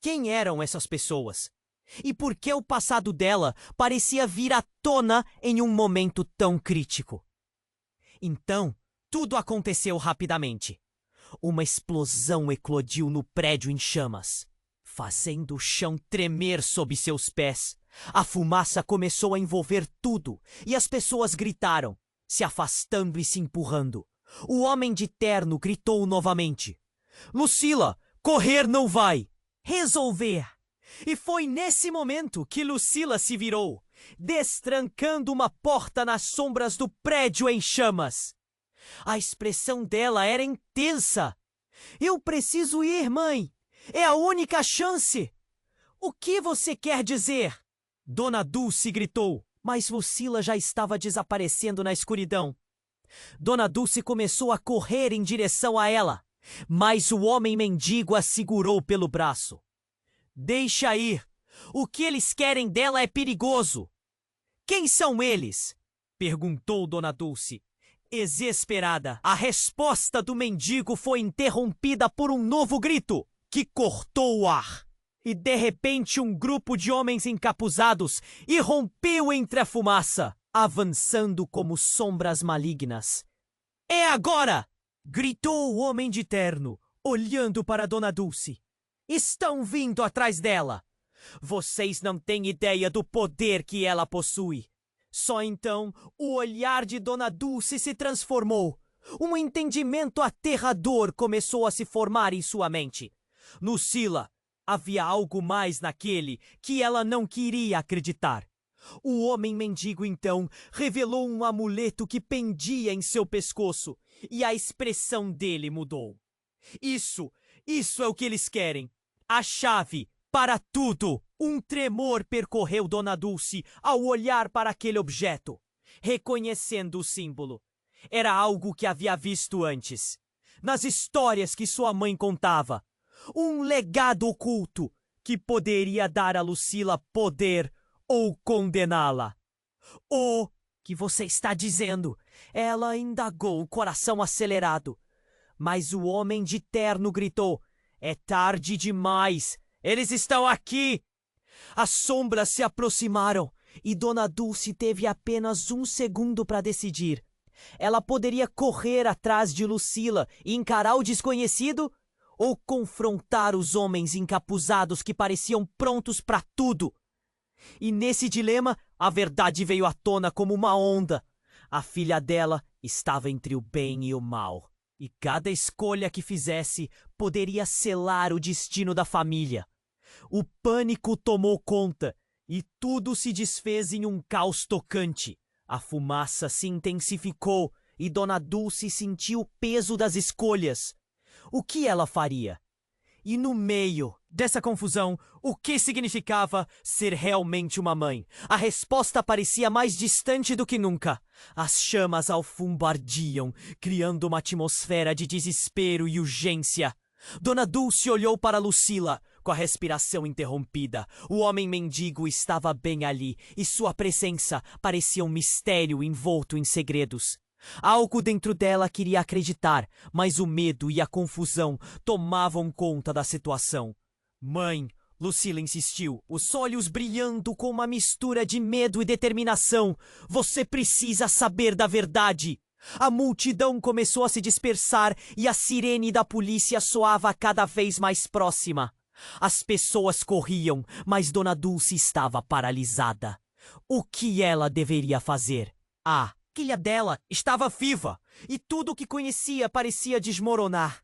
Quem eram essas pessoas? E por que o passado dela parecia vir à tona em um momento tão crítico? Então, tudo aconteceu rapidamente. Uma explosão eclodiu no prédio em chamas, fazendo o chão tremer sob seus pés. A fumaça começou a envolver tudo e as pessoas gritaram, se afastando e se empurrando. O homem de terno gritou novamente. Lucila, correr não vai! Resolver! E foi nesse momento que Lucila se virou, destrancando uma porta nas sombras do prédio em chamas. A expressão dela era intensa. Eu preciso ir, mãe. É a única chance. O que você quer dizer? Dona Dulce gritou, mas Lucila já estava desaparecendo na escuridão. Dona Dulce começou a correr em direção a ela, mas o homem mendigo a segurou pelo braço. Deixa ir. O que eles querem dela é perigoso. Quem são eles? Perguntou Dona Dulce. Exasperada, a resposta do mendigo foi interrompida por um novo grito que cortou o ar. E de repente um grupo de homens encapuzados irrompeu entre a fumaça, avançando como sombras malignas. É agora! Gritou o homem de terno, olhando para Dona Dulce. Estão vindo atrás dela. Vocês não têm ideia do poder que ela possui. Só então o olhar de Dona Dulce se transformou. Um entendimento aterrador começou a se formar em sua mente. Lucila, havia algo mais naquele que ela não queria acreditar. O homem mendigo então revelou um amuleto que pendia em seu pescoço e a expressão dele mudou. Isso é o que eles querem. A chave para tudo. Um tremor percorreu Dona Dulce ao olhar para aquele objeto, reconhecendo o símbolo. Era algo que havia visto antes, nas histórias que sua mãe contava. Um legado oculto que poderia dar a Lucila poder ou condená-la. O que você está dizendo? Ela indagou, o coração acelerado. Mas o homem de terno gritou, é tarde demais, eles estão aqui! As sombras se aproximaram e Dona Dulce teve apenas um segundo para decidir. Ela poderia correr atrás de Lucila e encarar o desconhecido ou confrontar os homens encapuzados que pareciam prontos para tudo. E nesse dilema, a verdade veio à tona como uma onda. A filha dela estava entre o bem e o mal, e cada escolha que fizesse poderia selar o destino da família. O pânico tomou conta e tudo se desfez em um caos tocante. A fumaça se intensificou e Dona Dulce sentiu o peso das escolhas. O que ela faria? E no meio dessa confusão, o que significava ser realmente uma mãe? A resposta parecia mais distante do que nunca. As chamas alfombardiam, criando uma atmosfera de desespero e urgência. Dona Dulce olhou para Lucila, com a respiração interrompida. O homem mendigo estava bem ali, e sua presença parecia um mistério envolto em segredos. Algo dentro dela queria acreditar, mas o medo e a confusão tomavam conta da situação. Mãe, Lucila insistiu, os olhos brilhando com uma mistura de medo e determinação. Você precisa saber da verdade. A multidão começou a se dispersar e a sirene da polícia soava cada vez mais próxima. As pessoas corriam, mas Dona Dulce estava paralisada. O que ela deveria fazer? A filha dela estava viva e tudo o que conhecia parecia desmoronar.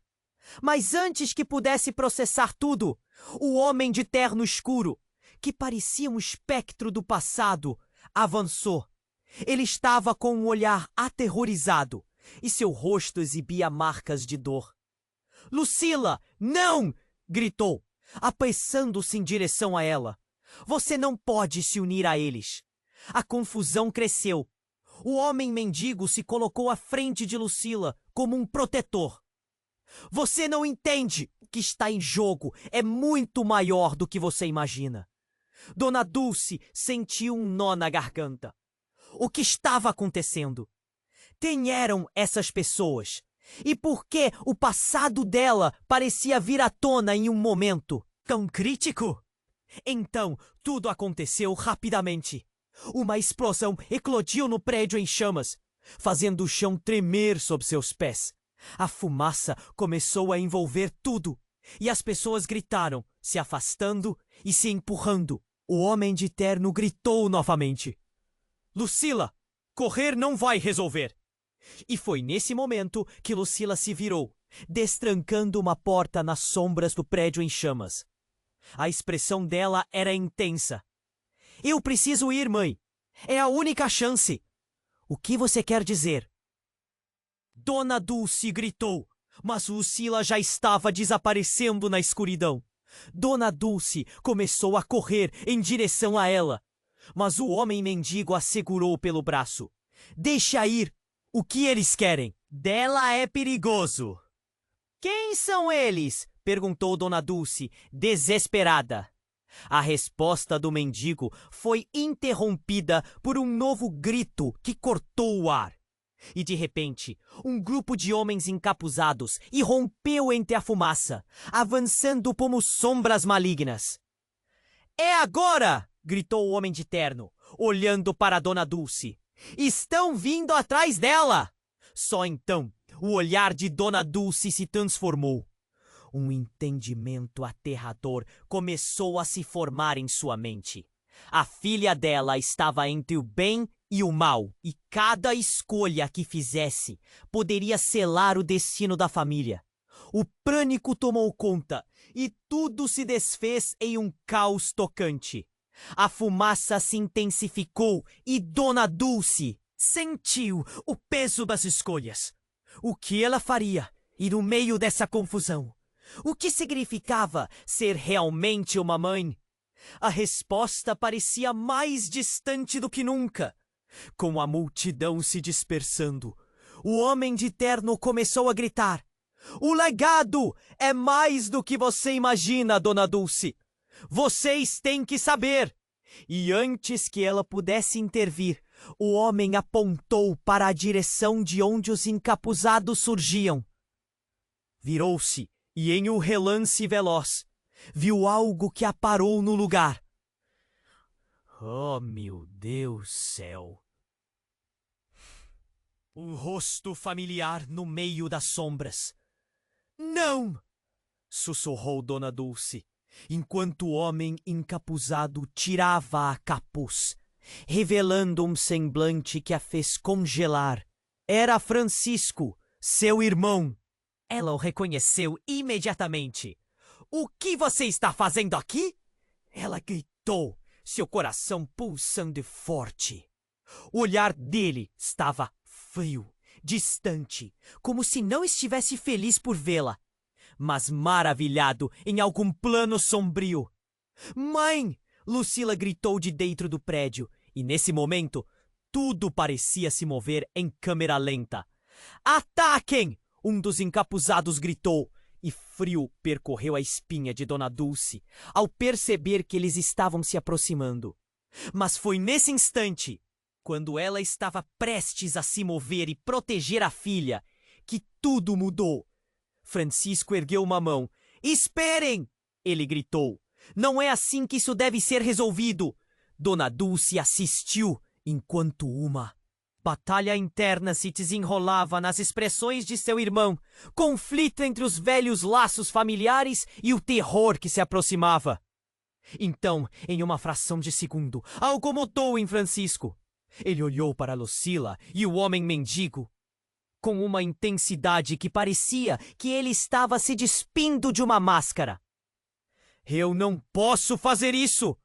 Mas antes que pudesse processar tudo, o homem de terno escuro, que parecia um espectro do passado, avançou. Ele estava com um olhar aterrorizado e seu rosto exibia marcas de dor. Lucila, não! Gritou, apressando-se em direção a ela. Você não pode se unir a eles. A confusão cresceu. O homem mendigo se colocou à frente de Lucila como um protetor. Você não entende. O que está em jogo é muito maior do que você imagina. Dona Dulce sentiu um nó na garganta. O que estava acontecendo? Quem eram essas pessoas? E por que o passado dela parecia vir à tona em um momento tão crítico? Então, tudo aconteceu rapidamente. Uma explosão eclodiu no prédio em chamas, fazendo o chão tremer sob seus pés. A fumaça começou a envolver tudo, e as pessoas gritaram, se afastando e se empurrando. O homem de terno gritou novamente. Lucila, correr não vai resolver. E foi nesse momento que Lucila se virou, destrancando uma porta nas sombras do prédio em chamas. A expressão dela era intensa. Eu preciso ir, mãe. É a única chance. O que você quer dizer? Dona Dulce gritou, mas Lucila já estava desaparecendo na escuridão. Dona Dulce começou a correr em direção a ela, mas o homem mendigo a segurou pelo braço. Deixa ir. O que eles querem? Dela é perigoso. Quem são eles? Perguntou Dona Dulce, desesperada. A resposta do mendigo foi interrompida por um novo grito que cortou o ar. E de repente, um grupo de homens encapuzados irrompeu entre a fumaça, avançando como sombras malignas. É agora! Gritou o homem de terno, olhando para Dona Dulce. Estão vindo atrás dela! Só então, o olhar de Dona Dulce se transformou. Um entendimento aterrador começou a se formar em sua mente. A filha dela estava entre o bem e o mal, e cada escolha que fizesse poderia selar o destino da família. O pânico tomou conta, e tudo se desfez em um caos tocante. A fumaça se intensificou e Dona Dulce sentiu o peso das escolhas. O que ela faria? E no meio dessa confusão? O que significava ser realmente uma mãe? A resposta parecia mais distante do que nunca. Com a multidão se dispersando, o homem de terno começou a gritar. O legado é mais do que você imagina, Dona Dulce. Vocês têm que saber. E antes que ela pudesse intervir, o homem apontou para a direção de onde os encapuzados surgiam. Virou-se e, em um relance veloz, viu algo que a parou no lugar. Oh, meu Deus céu! Um rosto familiar no meio das sombras. Não! Sussurrou Dona Dulce, enquanto o homem encapuzado tirava a capuz, revelando um semblante que a fez congelar. Era Francisco, seu irmão. Ela o reconheceu imediatamente. O que você está fazendo aqui? Ela gritou, seu coração pulsando forte. O olhar dele estava frio, distante, como se não estivesse feliz por vê-la, mas maravilhado em algum plano sombrio. Mãe! Lucila gritou de dentro do prédio, e nesse momento, tudo parecia se mover em câmera lenta. Ataquem! Um dos encapuzados gritou, e frio percorreu a espinha de Dona Dulce ao perceber que eles estavam se aproximando. Mas foi nesse instante, quando ela estava prestes a se mover e proteger a filha, que tudo mudou. Francisco ergueu uma mão. "Esperem!" ele gritou. "Não é assim que isso deve ser resolvido." Dona Dulce assistiu enquanto uma batalha interna se desenrolava nas expressões de seu irmão, conflito entre os velhos laços familiares e o terror que se aproximava. Então, em uma fração de segundo, algo mudou em Francisco. Ele olhou para Lucila e o homem mendigo com uma intensidade que parecia que ele estava se despindo de uma máscara. "Eu não posso fazer isso!"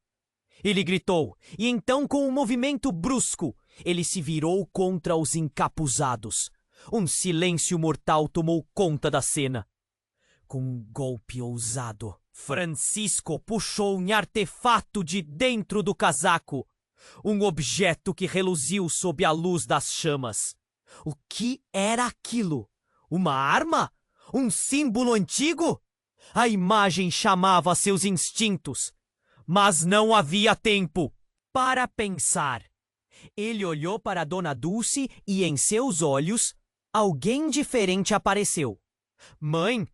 ele gritou, e então, com um movimento brusco, ele se virou contra os encapuzados. Um silêncio mortal tomou conta da cena. Com um golpe ousado, Francisco puxou um artefato de dentro do casaco, um objeto que reluziu sob a luz das chamas. O que era aquilo? Uma arma? Um símbolo antigo? A imagem chamava seus instintos. Mas não havia tempo para pensar. Ele olhou para Dona Dulce e em seus olhos, alguém diferente apareceu. "Mãe,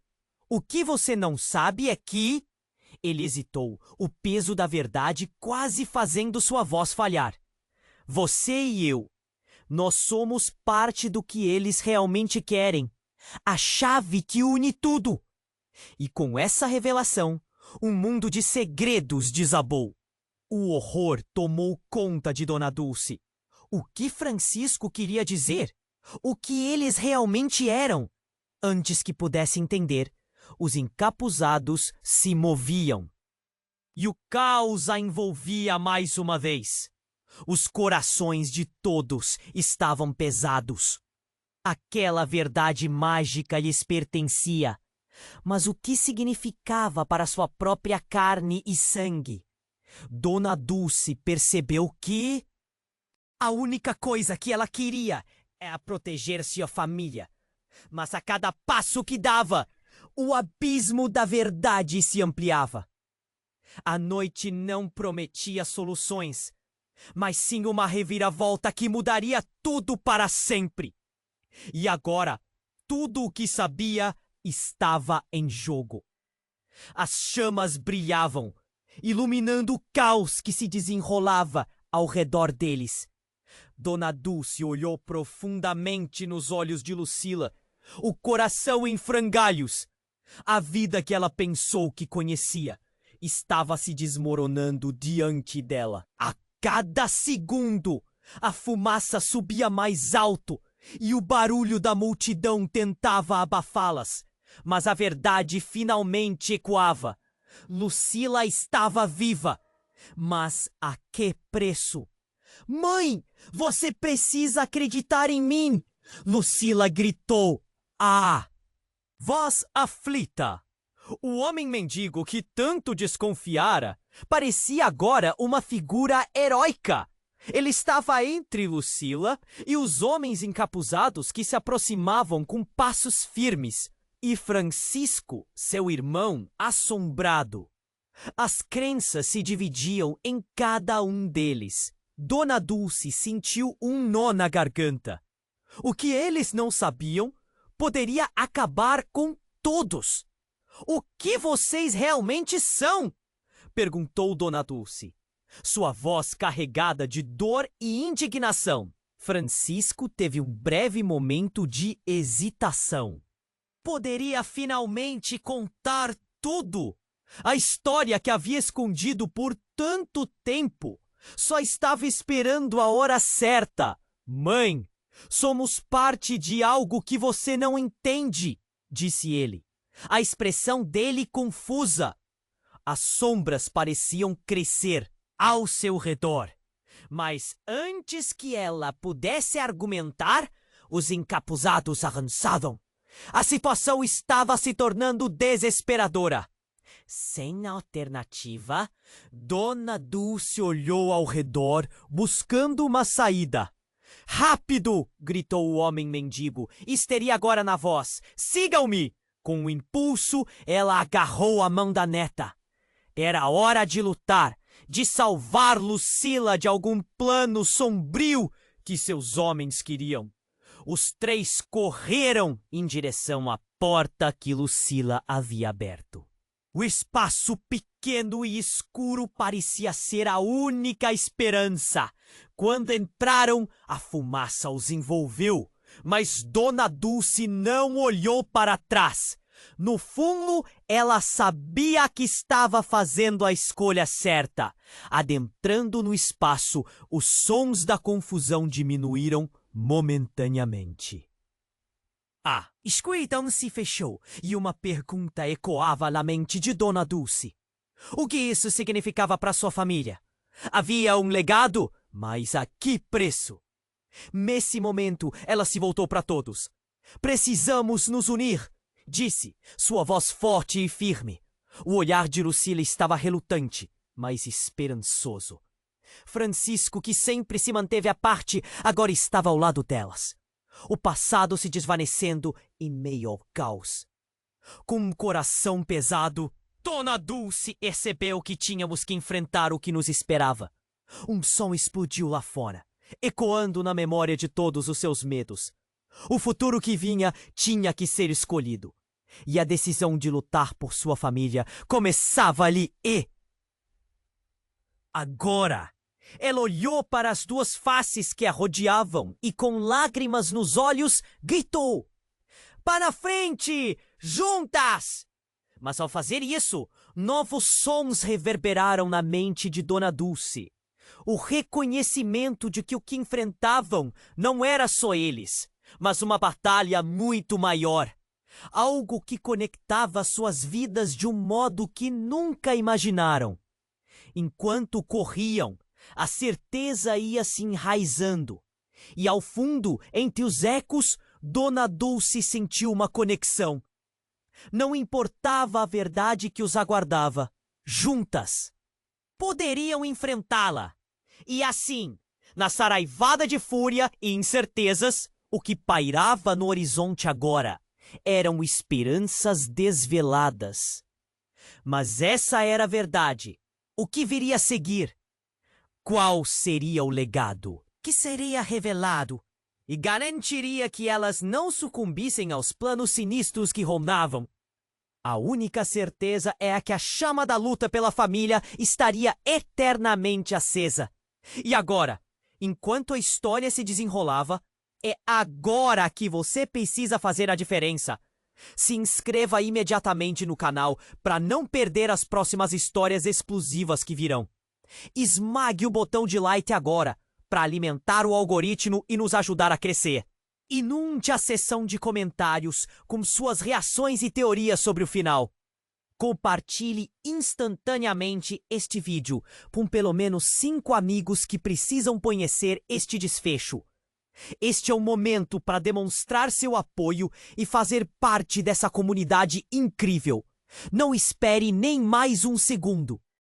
o que você não sabe é que..." Ele hesitou, o peso da verdade quase fazendo sua voz falhar. "Você e eu, nós somos parte do que eles realmente querem. A chave que une tudo." E com essa revelação, um mundo de segredos desabou. O horror tomou conta de Dona Dulce. O que Francisco queria dizer? O que eles realmente eram? Antes que pudesse entender, os encapuzados se moviam. E o caos a envolvia mais uma vez. Os corações de todos estavam pesados. Aquela verdade mágica lhes pertencia. Mas o que significava para sua própria carne e sangue? Dona Dulce percebeu que a única coisa que ela queria era proteger sua família. Mas a cada passo que dava, o abismo da verdade se ampliava. A noite não prometia soluções, mas sim uma reviravolta que mudaria tudo para sempre. E agora, tudo o que sabia estava em jogo. As chamas brilhavam, iluminando o caos que se desenrolava ao redor deles. Dona Dulce olhou profundamente nos olhos de Lucila, o coração em frangalhos. A vida que ela pensou que conhecia estava se desmoronando diante dela. A cada segundo, a fumaça subia mais alto e o barulho da multidão tentava abafá-las. Mas a verdade finalmente ecoava. Lucila estava viva. Mas a que preço? "Mãe, você precisa acreditar em mim!" Lucila gritou. "Ah!" Voz aflita. O homem mendigo que tanto desconfiara parecia agora uma figura heróica. Ele estava entre Lucila e os homens encapuzados que se aproximavam com passos firmes. E Francisco, seu irmão, assombrado. As crenças se dividiam em cada um deles. Dona Dulce sentiu um nó na garganta. O que eles não sabiam poderia acabar com todos. "O que vocês realmente são?" perguntou Dona Dulce, sua voz carregada de dor e indignação. Francisco teve um breve momento de hesitação. Poderia finalmente contar tudo. A história que havia escondido por tanto tempo só estava esperando a hora certa. "Mãe, somos parte de algo que você não entende", disse ele, a expressão dele confusa. As sombras pareciam crescer ao seu redor. Mas antes que ela pudesse argumentar, os encapuzados avançavam. A situação estava se tornando desesperadora. Sem alternativa, Dona Dulce olhou ao redor, buscando uma saída. "Rápido!" gritou o homem mendigo, histeria agora na voz. "Sigam-me!" Com um impulso, ela agarrou a mão da neta. Era hora de lutar, de salvar Lucila de algum plano sombrio que seus homens queriam. Os três correram em direção à porta que Lucila havia aberto. O espaço pequeno e escuro parecia ser a única esperança. Quando entraram, a fumaça os envolveu, mas Dona Dulce não olhou para trás. No fundo, ela sabia que estava fazendo a escolha certa. Adentrando no espaço, os sons da confusão diminuíram momentaneamente. A escuridão se fechou e uma pergunta ecoava na mente de Dona Dulce. O que isso significava para sua família? Havia um legado, mas a que preço? Nesse momento, ela se voltou para todos. Precisamos nos unir, disse, sua voz forte e firme. O olhar de Lucila estava relutante, mas esperançoso. Francisco, que sempre se manteve à parte, agora estava ao lado delas. O passado se desvanecendo em meio ao caos. Com um coração pesado, Dona Dulce percebeu que tínhamos que enfrentar o que nos esperava. Um som explodiu lá fora, ecoando na memória de todos os seus medos. O futuro que vinha tinha que ser escolhido. E a decisão de lutar por sua família começava ali e... Agora, ela olhou para as duas faces que a rodeavam e, com lágrimas nos olhos, gritou: "Para frente! Juntas!" Mas ao fazer isso, novos sons reverberaram na mente de Dona Dulce. O reconhecimento de que o que enfrentavam não era só eles, mas uma batalha muito maior. Algo que conectava suas vidas de um modo que nunca imaginaram. Enquanto corriam, a certeza ia se enraizando. E ao fundo, entre os ecos, Dona Dulce sentiu uma conexão. Não importava a verdade que os aguardava. Juntas, poderiam enfrentá-la. E assim, na saraivada de fúria e incertezas, o que pairava no horizonte agora eram esperanças desveladas. Mas essa era a verdade. O que viria a seguir? Qual seria o legado que seria revelado e garantiria que elas não sucumbissem aos planos sinistros que rondavam? A única certeza é que a chama da luta pela família estaria eternamente acesa. E agora, enquanto a história se desenrolava, é agora que você precisa fazer a diferença. Se inscreva imediatamente no canal para não perder as próximas histórias explosivas que virão. Esmague o botão de like agora para alimentar o algoritmo e nos ajudar a crescer. Inunde a seção de comentários com suas reações e teorias sobre o final. Compartilhe instantaneamente este vídeo com pelo menos 5 amigos que precisam conhecer este desfecho. Este é o momento para demonstrar seu apoio e fazer parte dessa comunidade incrível. Não espere nem mais um segundo.